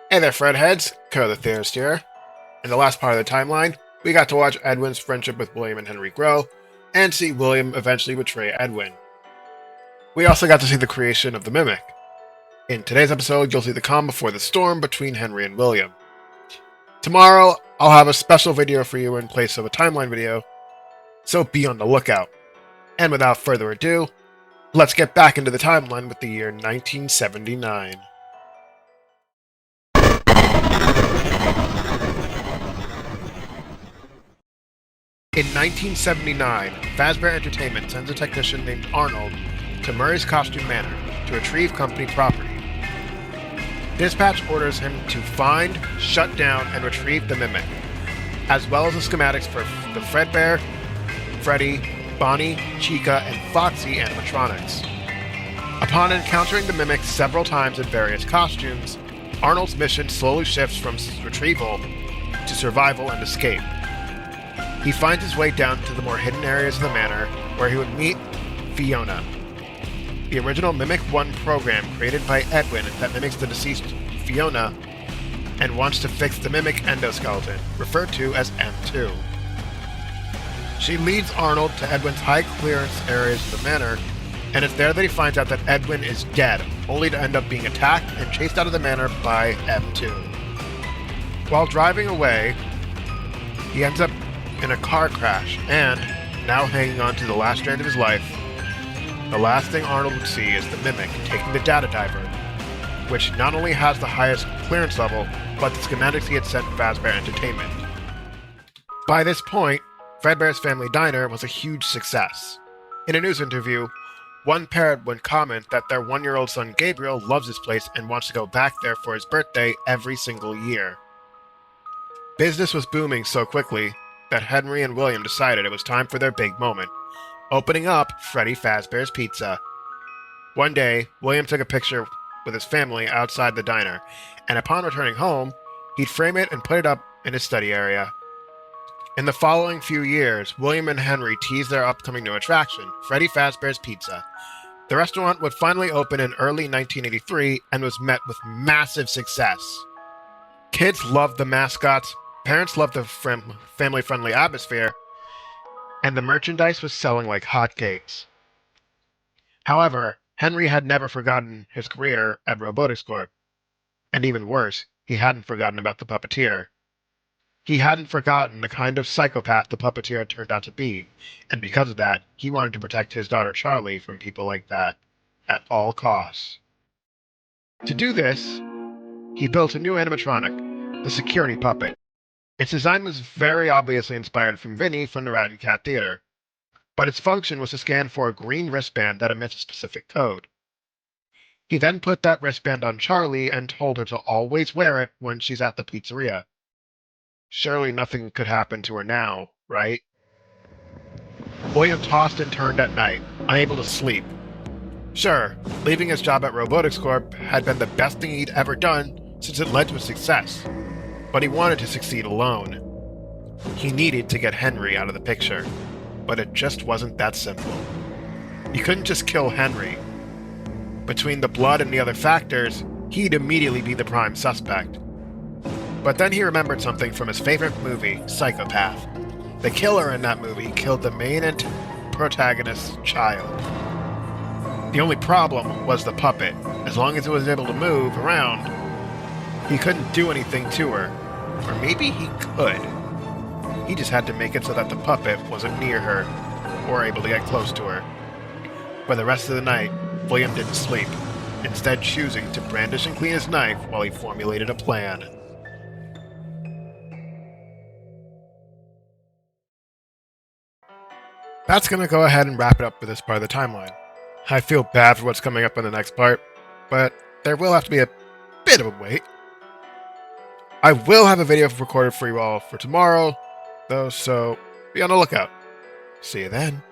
Hey there, Fredheads. Co the Theorist here. In the last part of the timeline, we got to watch Edwin's friendship with William and Henry grow, and see William eventually betray Edwin. We also got to see the creation of the Mimic. In today's episode, you'll see the calm before the storm between Henry and William. Tomorrow, I'll have a special video for you in place of a timeline video, so be on the lookout. And without further ado, let's get back into the timeline with the year 1979. In 1979, Fazbear Entertainment sends a technician named Arnold to Murray's Costume Manor to retrieve company property. Dispatch orders him to find, shut down, and retrieve the Mimic, as well as the schematics for the Fredbear, Freddy, Bonnie, Chica, and Foxy animatronics. Upon encountering the Mimic several times in various costumes, Arnold's mission slowly shifts from retrieval to survival and escape. He finds his way down to the more hidden areas of the manor, where he would meet Fiona, the original Mimic 1 program created by Edwin that mimics the deceased Fiona and wants to fix the Mimic endoskeleton, referred to as M2. She leads Arnold to Edwin's high-clearance areas of the manor, and it's there that he finds out that Edwin is dead, only to end up being attacked and chased out of the manor by M2. While driving away, he ends up in a car crash, and, now hanging on to the last strand of his life, the last thing Arnold would see is the Mimic taking the data diver, which not only has the highest clearance level, but the schematics he had sent Fazbear Entertainment. By this point, Fredbear's Family Diner was a huge success. In a news interview, one parent would comment that their 1-year-old son Gabriel loves this place and wants to go back there for his birthday every single year. Business was booming so quickly that Henry and William decided it was time for their big moment, opening up Freddy Fazbear's Pizza. One day, William took a picture with his family outside the diner, and upon returning home, he'd frame it and put it up in his study area. In the following few years, William and Henry teased their upcoming new attraction, Freddy Fazbear's Pizza. The restaurant would finally open in early 1983 and was met with massive success. Kids loved the mascots, parents loved the family-friendly atmosphere, and the merchandise was selling like hotcakes. However, Henry had never forgotten his career at Robotics Corp. And even worse, he hadn't forgotten about the puppeteer. He hadn't forgotten the kind of psychopath the puppeteer had turned out to be, and because of that, he wanted to protect his daughter Charlie from people like that at all costs. To do this, he built a new animatronic, the security puppet. Its design was very obviously inspired from Vinny from the Rat and Cat Theater, but its function was to scan for a green wristband that emits a specific code. He then put that wristband on Charlie and told her to always wear it when she's at the pizzeria. Surely nothing could happen to her now, right? William tossed and turned at night, unable to sleep. Sure, leaving his job at Robotics Corp had been the best thing he'd ever done since it led to his success. But he wanted to succeed alone. He needed to get Henry out of the picture, but it just wasn't that simple. You couldn't just kill Henry. Between the blood and the other factors, he'd immediately be the prime suspect. But then he remembered something from his favorite movie, Psychopath. The killer in that movie killed the main protagonist's child. The only problem was the puppet. As long as it was able to move around, he couldn't do anything to her. Or maybe he could. He just had to make it so that the puppet wasn't near her, or able to get close to her. For the rest of the night, William didn't sleep, instead choosing to brandish and clean his knife while he formulated a plan. That's going to go ahead and wrap it up for this part of the timeline. I feel bad for what's coming up in the next part, but there will have to be a bit of a wait. I will have a video recorded for you all for tomorrow, though, so be on the lookout. See you then.